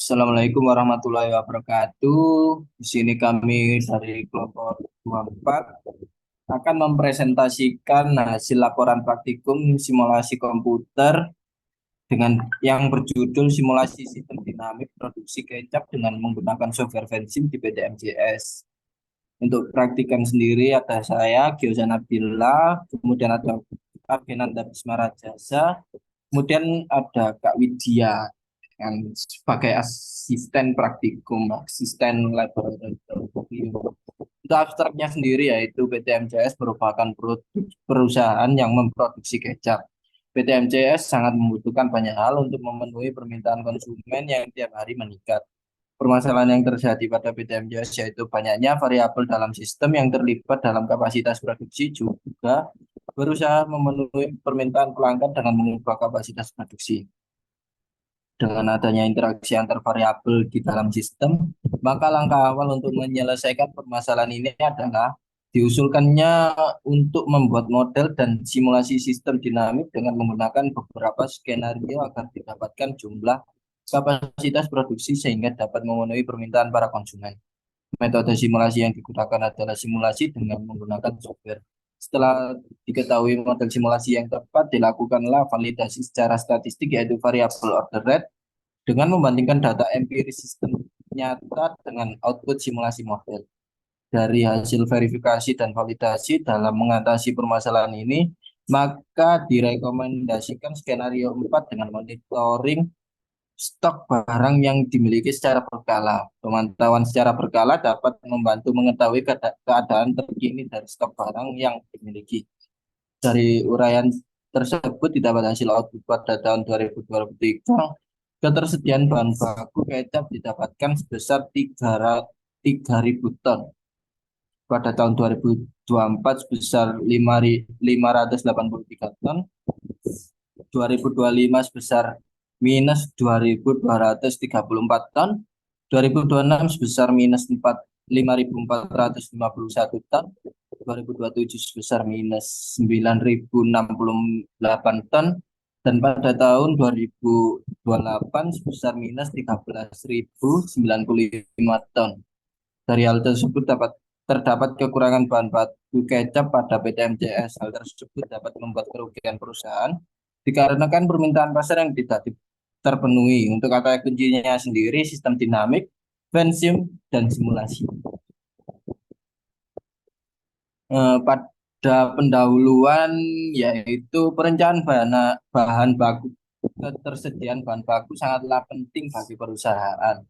Assalamualaikum warahmatullahi wabarakatuh. Di sini kami dari kelompok 24 akan mempresentasikan hasil laporan praktikum simulasi komputer dengan yang berjudul simulasi sistem dinamik produksi kecap dengan menggunakan software Vensim di PTMJS. Untuk praktikan sendiri ada saya, Gyosan Abdillah, kemudian ada Argenanda Bismarajasa, kemudian ada Kak Widya yang sebagai asisten praktikum, asisten laboratorium. Untuk abstraknya sendiri yaitu PT MCS merupakan perusahaan yang memproduksi kecap. PT MCS sangat membutuhkan banyak hal untuk memenuhi permintaan konsumen yang tiap hari meningkat. Permasalahan yang terjadi pada PT MJS yaitu banyaknya variabel dalam sistem yang terlibat dalam kapasitas produksi juga berusaha memenuhi permintaan pelanggan dengan mengubah kapasitas produksi. Dengan adanya interaksi antar variabel di dalam sistem, maka langkah awal untuk menyelesaikan permasalahan ini adalah diusulkannya untuk membuat model dan simulasi sistem dinamik dengan menggunakan beberapa skenario agar didapatkan jumlah kapasitas produksi sehingga dapat memenuhi permintaan para konsumen. Metode simulasi yang digunakan adalah simulasi dengan menggunakan software. Setelah diketahui model simulasi yang tepat, dilakukanlah validasi secara statistik yaitu variabel order rate dengan membandingkan data empiris sistem nyata dengan output simulasi model. Dari hasil verifikasi dan validasi dalam mengatasi permasalahan ini, maka direkomendasikan skenario 4 dengan monitoring stok barang yang dimiliki secara berkala. Pemantauan secara berkala dapat membantu mengetahui keadaan terkini dari stok barang yang dimiliki. Dari uraian tersebut didapat hasil output pada tahun 2023, ketersediaan bahan baku kecap didapatkan sebesar 3.000 ton. Pada tahun 2024 sebesar 583 ton, 2025 sebesar minus 2.234 ton, 2026 sebesar minus 5.451 ton, 2027 sebesar minus 9.068 ton, dan pada tahun 2028 sebesar minus 13.095 ton. Dari hal tersebut terdapat kekurangan bahan baku kecap pada PT MCS. Hal tersebut dapat membuat kerugian perusahaan dikarenakan permintaan pasar yang tidak terpenuhi. Untuk kata kuncinya sendiri, sistem dinamik, Vensim, dan simulasi. Pada pendahuluan yaitu perencanaan bahan baku, ketersediaan bahan baku sangatlah penting bagi perusahaan.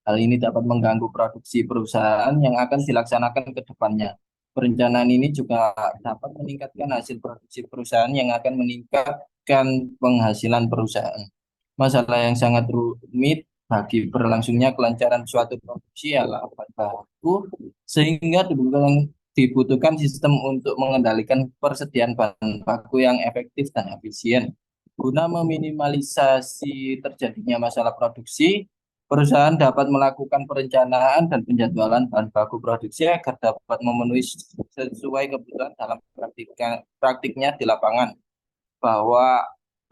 Hal ini dapat mengganggu produksi perusahaan yang akan dilaksanakan ke depannya. Perencanaan ini juga dapat meningkatkan hasil produksi perusahaan yang akan meningkatkan penghasilan perusahaan. Masalah yang sangat rumit bagi berlangsungnya kelancaran suatu produksi adalah bahan baku, sehingga dibutuhkan sistem untuk mengendalikan persediaan bahan baku yang efektif dan efisien. Guna meminimalisasi terjadinya masalah produksi, perusahaan dapat melakukan perencanaan dan penjadwalan bahan baku produksi agar dapat memenuhi sesuai kebutuhan dalam praktiknya di lapangan, bahwa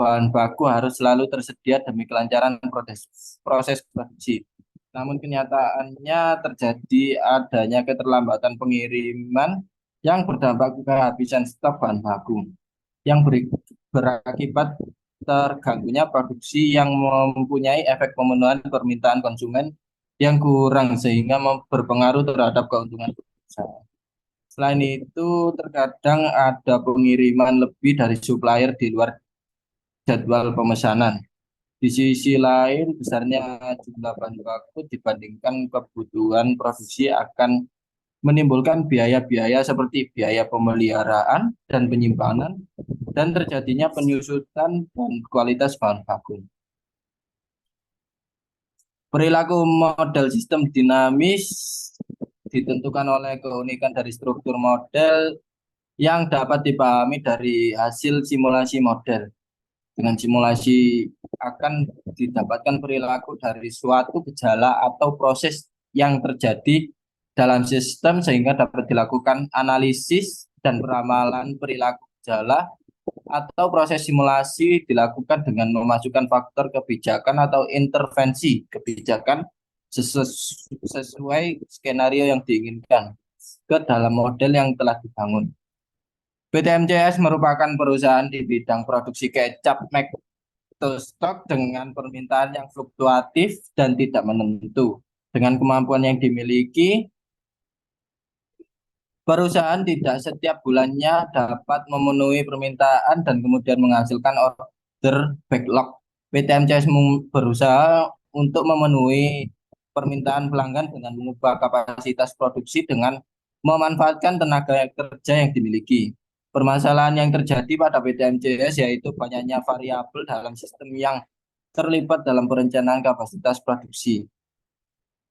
bahan baku harus selalu tersedia demi kelancaran proses produksi. Namun kenyataannya terjadi adanya keterlambatan pengiriman yang berdampak kehabisan stok bahan baku, yang berakibat terganggunya produksi yang mempunyai efek pemenuhan permintaan konsumen yang kurang sehingga berpengaruh terhadap keuntungan perusahaan. Selain itu, terkadang ada pengiriman lebih dari supplier di luar jadwal pemesanan. Di sisi lain, besarnya jumlah bahan baku dibandingkan kebutuhan produksi akan menimbulkan biaya-biaya seperti biaya pemeliharaan dan penyimpanan, dan terjadinya penyusutan dan kualitas bahan baku. Perilaku model sistem dinamis ditentukan oleh keunikan dari struktur model yang dapat dipahami dari hasil simulasi model. Dengan simulasi akan didapatkan perilaku dari suatu gejala atau proses yang terjadi dalam sistem sehingga dapat dilakukan analisis dan peramalan perilaku gejala atau proses simulasi dilakukan dengan memasukkan faktor kebijakan atau intervensi kebijakan sesuai skenario yang diinginkan ke dalam model yang telah dibangun. PT MCS merupakan perusahaan di bidang produksi kecap Stock dengan permintaan yang fluktuatif dan tidak menentu. Dengan kemampuan yang dimiliki, perusahaan tidak setiap bulannya dapat memenuhi permintaan dan kemudian menghasilkan order backlog. PT MCS berusaha untuk memenuhi permintaan pelanggan dengan mengubah kapasitas produksi dengan memanfaatkan tenaga kerja yang dimiliki. Permasalahan yang terjadi pada PT MCS yaitu banyaknya variabel dalam sistem yang terlibat dalam perencanaan kapasitas produksi.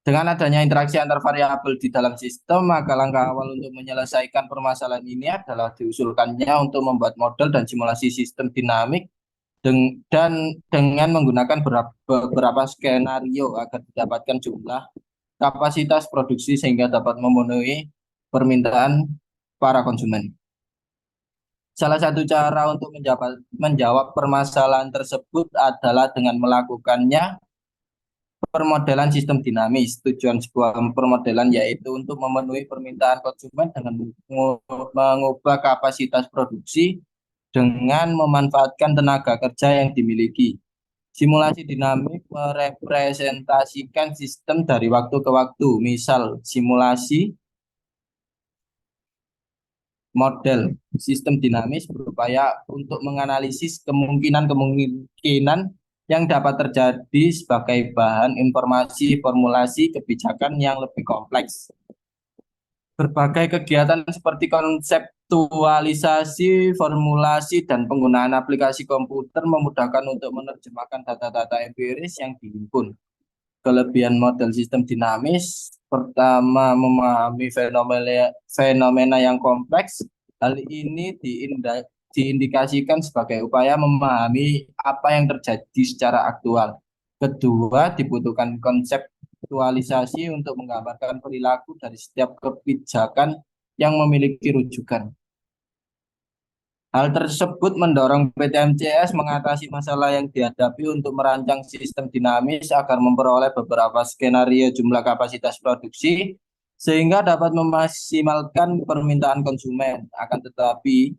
Dengan adanya interaksi antar variabel di dalam sistem, maka langkah awal untuk menyelesaikan permasalahan ini adalah diusulkannya untuk membuat model dan simulasi sistem dinamik dan dengan menggunakan beberapa skenario agar didapatkan jumlah kapasitas produksi sehingga dapat memenuhi permintaan para konsumen. Salah satu cara untuk menjawab permasalahan tersebut adalah dengan melakukannya permodelan sistem dinamis. Tujuan sebuah permodelan yaitu untuk memenuhi permintaan konsumen dengan mengubah kapasitas produksi dengan memanfaatkan tenaga kerja yang dimiliki. Simulasi dinamik merepresentasikan sistem dari waktu ke waktu. Misal, simulasi model sistem dinamis berupaya untuk menganalisis kemungkinan-kemungkinan yang dapat terjadi sebagai bahan informasi formulasi kebijakan yang lebih kompleks. Berbagai kegiatan seperti konseptualisasi, formulasi, dan penggunaan aplikasi komputer memudahkan untuk menerjemahkan data-data empiris yang dihimpun. Kelebihan model sistem dinamis, pertama memahami fenomena yang kompleks. Hal ini diindikasikan sebagai upaya memahami apa yang terjadi secara aktual. Kedua, dibutuhkan konseptualisasi untuk menggambarkan perilaku dari setiap kebijakan yang memiliki rujukan. Hal tersebut mendorong PT MCS mengatasi masalah yang dihadapi untuk merancang sistem dinamis agar memperoleh beberapa skenario jumlah kapasitas produksi sehingga dapat memaksimalkan permintaan konsumen. Akan tetapi,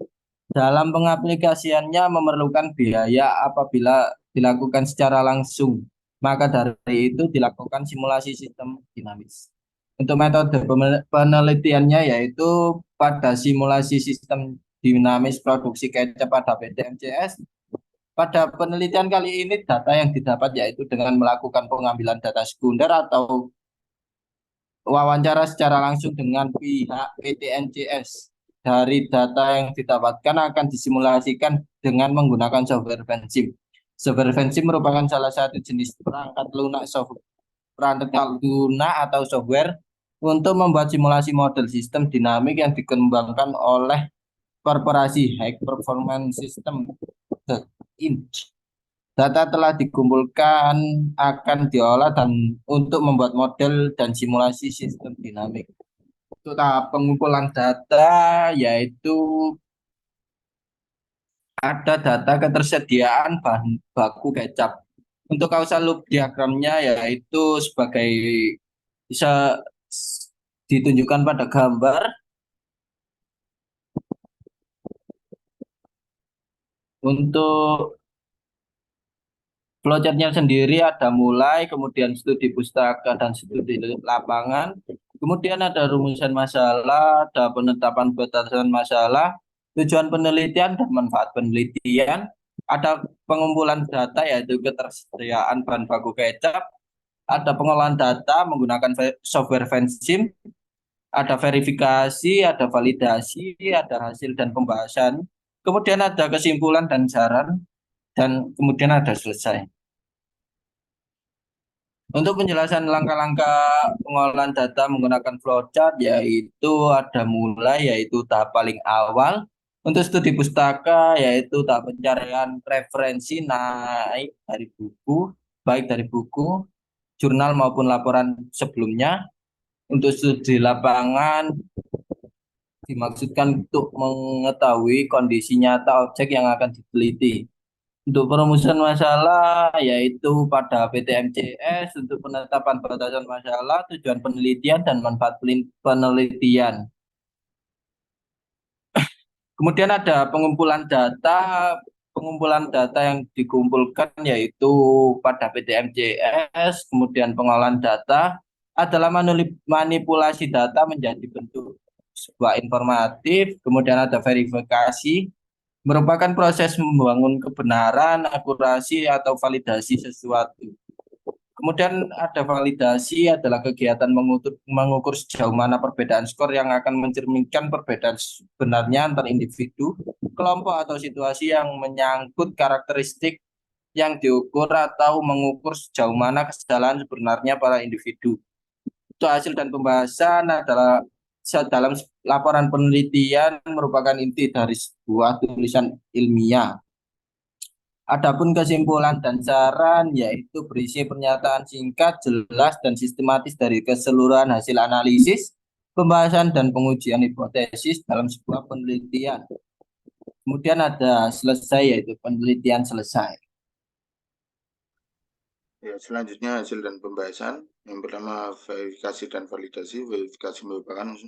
dalam pengaplikasiannya memerlukan biaya apabila dilakukan secara langsung. Maka dari itu dilakukan simulasi sistem dinamis. Untuk metode penelitiannya yaitu pada simulasi sistem dinamis produksi kecap pada PT MCS. Pada penelitian kali ini data yang didapat yaitu dengan melakukan pengambilan data sekunder atau wawancara secara langsung dengan pihak PT MCS. Dari data yang didapatkan akan disimulasikan dengan menggunakan software Vensim. Software Vensim merupakan salah satu jenis perangkat lunak atau software untuk membuat simulasi model sistem dinamik yang dikembangkan oleh korporasi High Performance System Inc. Data telah dikumpulkan akan diolah dan untuk membuat model dan simulasi sistem dinamik. Untuk tahap pengumpulan data yaitu ada data ketersediaan bahan baku kecap. Untuk causal loop diagramnya yaitu sebagai bisa ditunjukkan pada gambar. Untuk flowchart-nya sendiri ada mulai, kemudian studi pustaka dan studi lapangan, kemudian ada rumusan masalah, ada penetapan batasan masalah, tujuan penelitian dan manfaat penelitian, ada pengumpulan data yaitu ketersediaan bahan baku kecap, ada pengolahan data menggunakan software Vensim, ada verifikasi, ada validasi, ada hasil dan pembahasan, kemudian ada kesimpulan dan saran, dan kemudian ada selesai. Untuk penjelasan langkah-langkah pengolahan data menggunakan flowchart yaitu ada mulai yaitu tahap paling awal. Untuk studi pustaka yaitu tahap pencarian referensi naik dari buku, baik dari buku, jurnal maupun laporan sebelumnya. Untuk studi lapangan dimaksudkan untuk mengetahui kondisi nyata objek yang akan diteliti. Untuk perumusan masalah yaitu pada PTMCS untuk penetapan batasan masalah, tujuan penelitian dan manfaat penelitian. Kemudian ada pengumpulan data yang dikumpulkan yaitu pada PTMCS, kemudian pengolahan data adalah manipulasi data menjadi bentuk sebuah informatif, kemudian ada verifikasi, merupakan proses membangun kebenaran, akurasi, atau validasi sesuatu. Kemudian ada validasi adalah kegiatan mengukur sejauh mana perbedaan skor yang akan mencerminkan perbedaan sebenarnya antar individu, kelompok atau situasi yang menyangkut karakteristik yang diukur atau mengukur sejauh mana kesalahan sebenarnya para individu. Itu hasil dan pembahasan adalah dalam laporan penelitian merupakan inti dari sebuah tulisan ilmiah. Adapun kesimpulan dan saran yaitu berisi pernyataan singkat, jelas, dan sistematis dari keseluruhan hasil analisis, pembahasan, dan pengujian hipotesis dalam sebuah penelitian. Kemudian ada selesai yaitu penelitian selesai. Ya, selanjutnya hasil dan pembahasan. Yang pertama verifikasi dan validasi. Verifikasi merupakan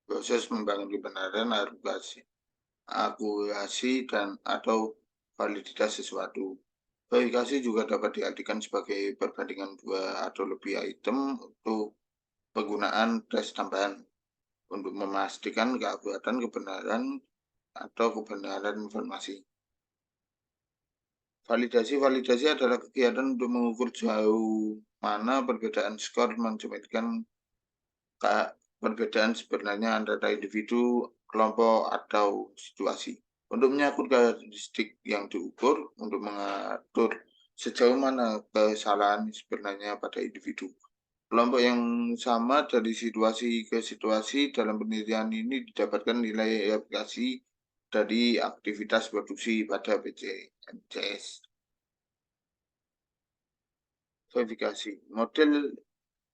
proses membangun kebenaran, akurasi dan atau validitas sesuatu. Verifikasi juga dapat diartikan sebagai perbandingan dua atau lebih item untuk penggunaan tes tambahan untuk memastikan keakuratan, kebenaran, atau kebenaran informasi. Validasi adalah kegiatan untuk mengukur jauh mana perbedaan skor mencerminkan perbedaan sebenarnya antara individu, kelompok, atau situasi. Untuk menyangkut karakteristik yang diukur, untuk mengatur sejauh mana kesalahan sebenarnya pada individu. Kelompok yang sama dari situasi ke situasi dalam penelitian ini didapatkan nilai aplikasi dari aktivitas produksi pada PTMCS. Verifikasi. Model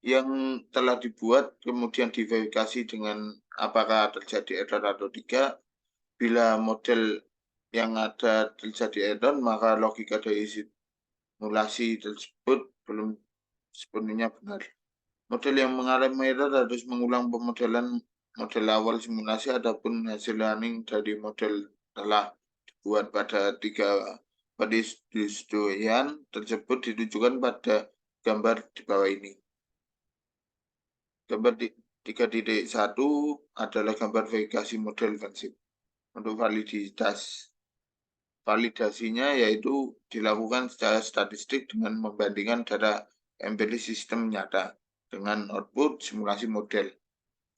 yang telah dibuat kemudian diverifikasi dengan apakah terjadi error atau tidak. Bila model yang ada terjadi error, maka logika dari simulasi tersebut belum sepenuhnya benar. Model yang mengalami error harus mengulang pemodelan model awal simulasi, adapun hasil learning dari model telah dibuat pada penyesuaian tersebut ditujukan pada gambar di bawah ini. Gambar 3.1 adalah gambar verifikasi model prinsip. Untuk validasinya yaitu dilakukan secara statistik dengan membandingkan data empiris sistem nyata dengan output simulasi model.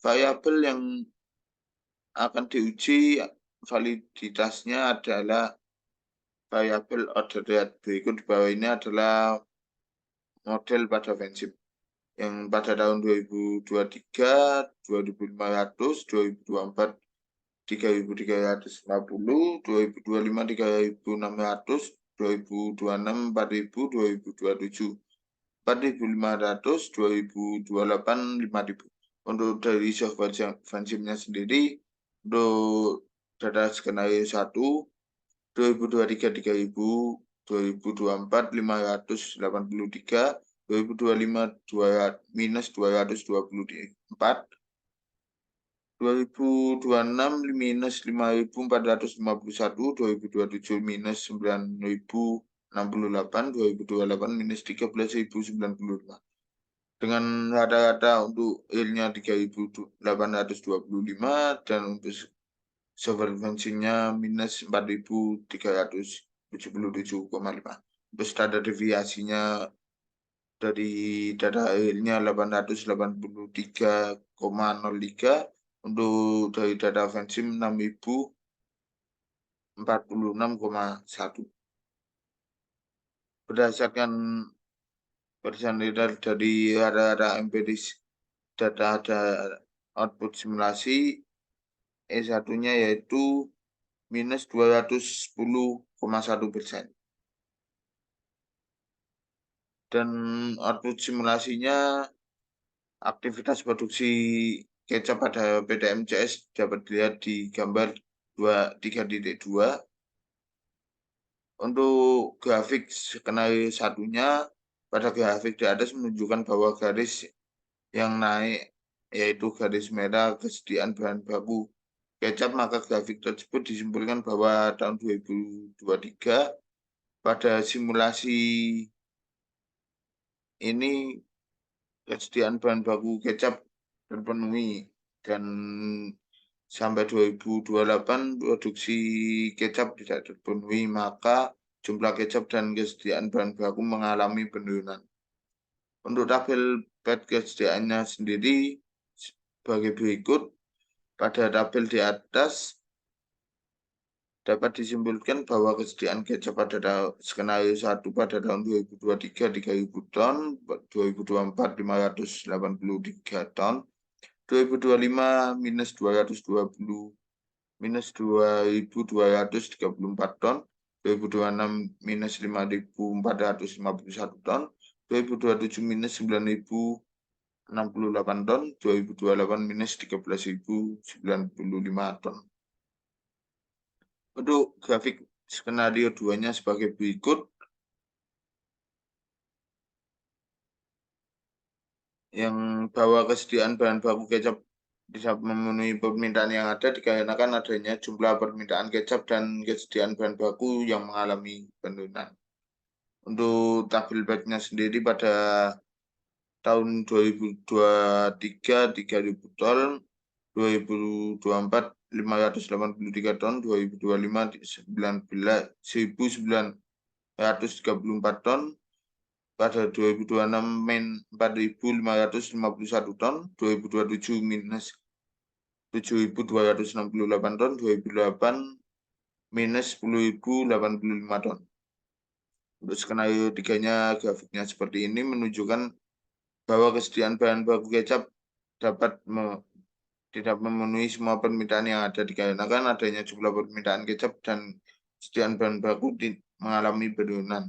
Variabel yang akan diuji validitasnya adalah variabel order rate. Berikut di bawah ini adalah model pada prinsip yang pada tahun 2023, 2500, 2024, 3350, 2025, 3600, 2026, 4000, 2027, 4500, 2028, 5000. Untuk dari software prinsipnya sendiri, untuk data skenario 1, 2023 3000, 2024 583, 2025 minus 224, 2026 minus 5.451, 2027 minus 9.068, 2028 minus 13.095. Dengan rata-rata untuk yieldnya 3.825 dan untuk sovereignty-nya minus 4.377,5. Untuk standar deviasinya dari data yieldnya 883,03, untuk dari data offensive 6.046,1. Berdasarkan persentase dari rata-rata empiris data ada output simulasi E1-nya yaitu minus 210,1%. Dan output simulasinya aktivitas produksi kecap pada PT MCS dapat dilihat di gambar 3.2. Untuk grafik skenario satunya, pada grafik di atas menunjukkan bahwa garis yang naik yaitu garis merah kesediaan bahan baku kecap, maka grafik tersebut disimpulkan bahwa tahun 2023 pada simulasi ini kesediaan bahan baku kecap terpenuhi, dan sampai 2028 produksi kecap tidak terpenuhi, maka jumlah kecap dan kesediaan bahan baku mengalami penurunan. Untuk tabel PET kesediaannya sendiri sebagai berikut. Pada tabel di atas dapat disimpulkan bahwa kesediaan kecap pada skenario 1 pada tahun 2023 3.000 ton, 2024 583 ton, 2025 minus 220 minus 2.234 ton, 2026 minus 5.451 ton, 2027 minus 9.068 ton, 2028 minus 13.095 ton. Untuk grafik skenario 2-nya sebagai berikut. Yang bahwa kesediaan bahan baku kecap bisa memenuhi permintaan yang ada dikarenakan adanya jumlah permintaan kecap dan kesediaan bahan baku yang mengalami penurunan. Untuk tabel PET-nya sendiri pada tahun 2023 3.000 ton, 2024 583 ton, 2025 1.934 ton, pada 2026 min 4.551 ton, 2027 minus 7.268 ton, 2008 minus 10.085 ton. Untuk skenario 3-nya grafiknya seperti ini menunjukkan bahwa kesediaan bahan baku kecap tidak memenuhi semua permintaan yang ada dikarenakan adanya jumlah permintaan kecap dan kesediaan bahan baku mengalami penurunan.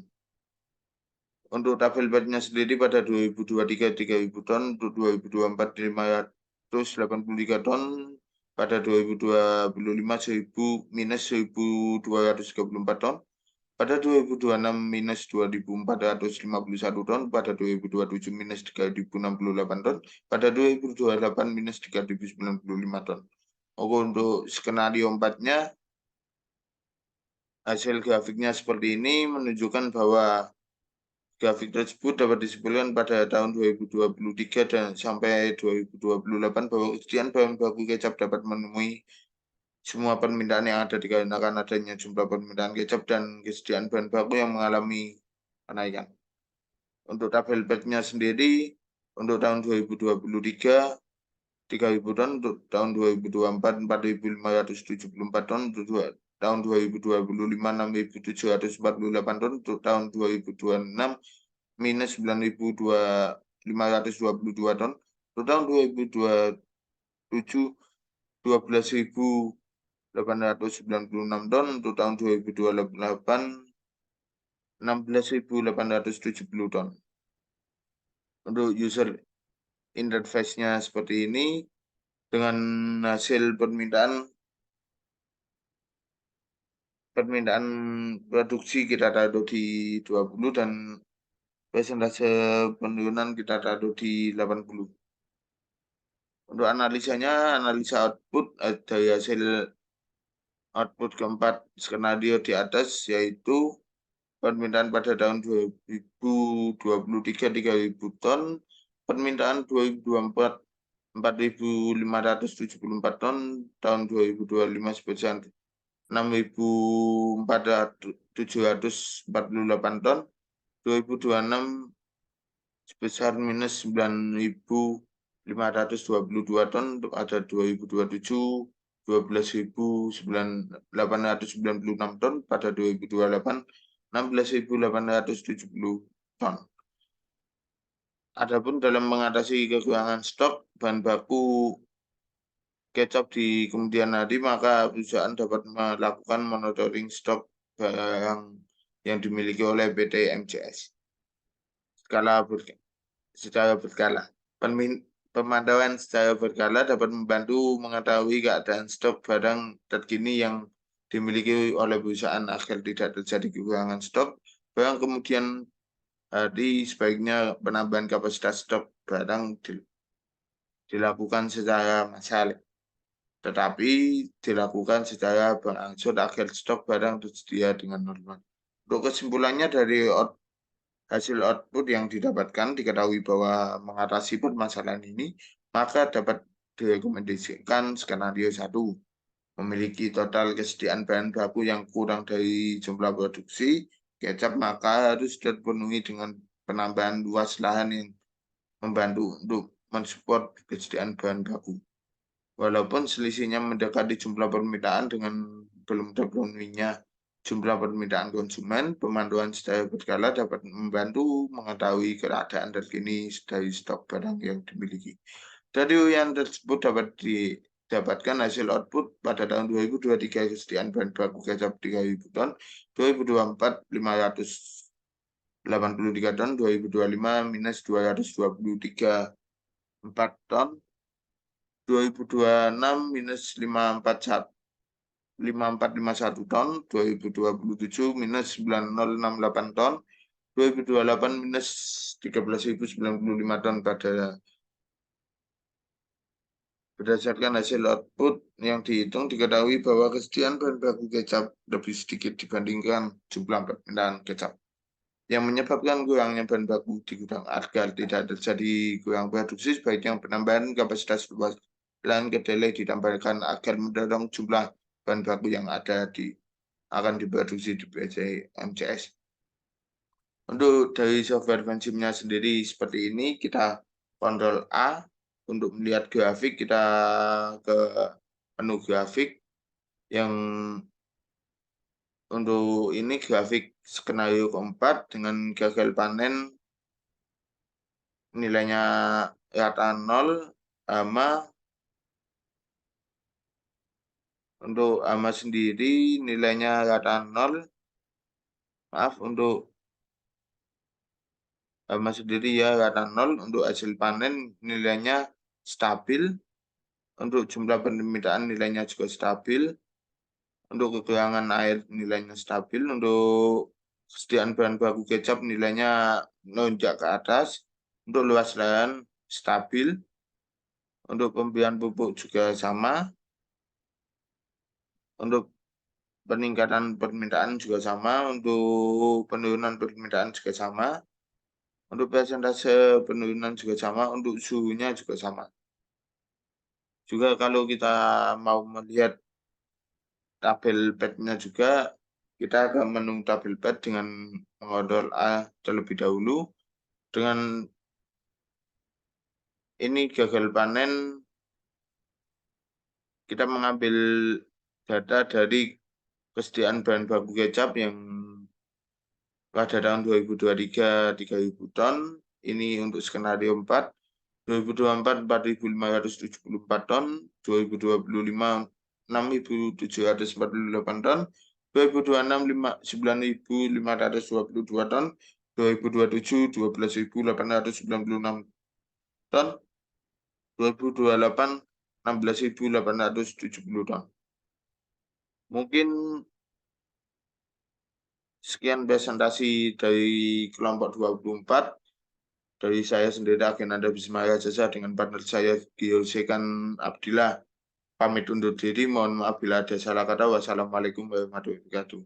Untuk tabel PET-nya sendiri pada 2023 3.000 ton, untuk 2024 583 ton, pada 2025 1.000 minus 1.234 ton, pada 2026 minus 2.451 ton, pada 2027 minus 3.068 ton, pada 2028 minus 3.095 ton. Oke, untuk skenario 4-nya hasil grafiknya seperti ini menunjukkan bahwa grafik tersebut dapat disimpulkan pada tahun 2023 dan sampai 2028 bahwa kesediaan bahan baku kecap dapat memenuhi semua permintaan yang ada dikarenakan adanya jumlah permintaan kecap dan kesediaan bahan baku yang mengalami kenaikan. Untuk tabel PET-nya sendiri, untuk tahun 2023 3.000 ton, untuk tahun 2024 4.574 ton, untuk tahun 2025 6.748 ton, untuk tahun 2026 minus 9.522 ton, untuk tahun 2027 12.896 ton, untuk tahun 2028 16.870 ton. Untuk user interface-nya seperti ini dengan hasil permintaan produksi kita taruh di 20 dan persentase penurunan kita taruh di 80. Untuk analisanya, analisa output dari hasil output keempat skenario di atas yaitu permintaan pada tahun 2023 3.000 ton, permintaan 2024 4.574 ton, tahun 2025 sebesar 6.748 ton, 2026 sebesar minus 9.522 ton, untuk ada 2027 12.896 ton, pada 2028 16.870 ton. Adapun dalam mengatasi kekurangan stok bahan baku kecap di kemudian hari, maka perusahaan dapat melakukan monitoring stok barang yang dimiliki oleh PT MCS secara berkala. pemantauan secara berkala dapat membantu mengetahui keadaan stok barang terkini yang dimiliki oleh perusahaan agar tidak terjadi kekurangan stok. Barang kemudian hari sebaiknya penambahan kapasitas stok barang dilakukan secara massal, tetapi dilakukan secara berangsur agar stok barang tersedia dengan normal. Untuk kesimpulannya dari hasil output yang didapatkan diketahui bahwa mengatasi permasalahan ini, maka dapat direkomendasikan skenario 1, memiliki total kesediaan bahan baku yang kurang dari jumlah produksi kecap, maka harus terpenuhi dengan penambahan luas lahan yang membantu untuk mensupport kesediaan bahan baku. Walaupun selisihnya mendekati jumlah permintaan dengan belum terpenuhinya jumlah permintaan konsumen, pemantauan secara berkala dapat membantu mengetahui keadaan terkini dari stok barang yang dimiliki. Dari yang tersebut dapat didapatkan hasil output pada tahun 2023 kesediaan bahan baku kecap 3.000 ton, 2024 583 ton, 2025 minus 223 4 ton, 2026 minus 5451 ton, 2027 minus 9068 ton, 2028 minus 13.095 ton. Berdasarkan hasil output yang dihitung, diketahui bahwa kesediaan bahan baku kecap lebih sedikit dibandingkan jumlah permintaan kecap, yang menyebabkan kurangnya bahan baku di gudang. Agar tidak terjadi kurang produksi, sebaiknya penambahan kapasitas luas lahan kedelai ditambahkan agar mendorong jumlah bahan baku yang akan diproduksi di PJ MCS. Untuk dari software Vensimnya sendiri seperti ini, kita Ctrl A untuk melihat grafik, kita ke menu grafik yang untuk ini grafik skenario keempat dengan gagal panen nilainya rata 0, hama. Untuk hama sendiri nilainya rata 0. Maaf, untuk hama sendiri ya rata 0. Untuk hasil panen nilainya stabil. Untuk jumlah permintaan nilainya juga stabil. Untuk kekurangan air nilainya stabil. Untuk kesediaan bahan baku kecap nilainya melonjak ke atas. Untuk luas lahan stabil. Untuk pemberian pupuk juga sama. Untuk peningkatan permintaan juga sama, untuk penurunan permintaan juga sama, untuk persentase penurunan juga sama, untuk suhunya juga sama. Juga kalau kita mau melihat tabel pad-nya juga, kita akan menu tabel pad dengan mengontrol A terlebih dahulu. Dengan ini gagal panen, kita mengambil data dari kesediaan bahan baku kecap yang pada tahun 2023 3.000 ton, ini untuk skenario 4, 2024 4.574 ton, 2025 6.748 ton, 2026 9.522 ton, 2027 12.896 ton, 2028 16.870 ton. Mungkin sekian presentasi dari kelompok 24. Dari saya sendiri, Agen Anda Bismaya Jasa dengan partner saya, Giosekan Abdillah. Pamit undur diri, mohon maaf bila ada salah kata. Wassalamualaikum warahmatullahi wabarakatuh.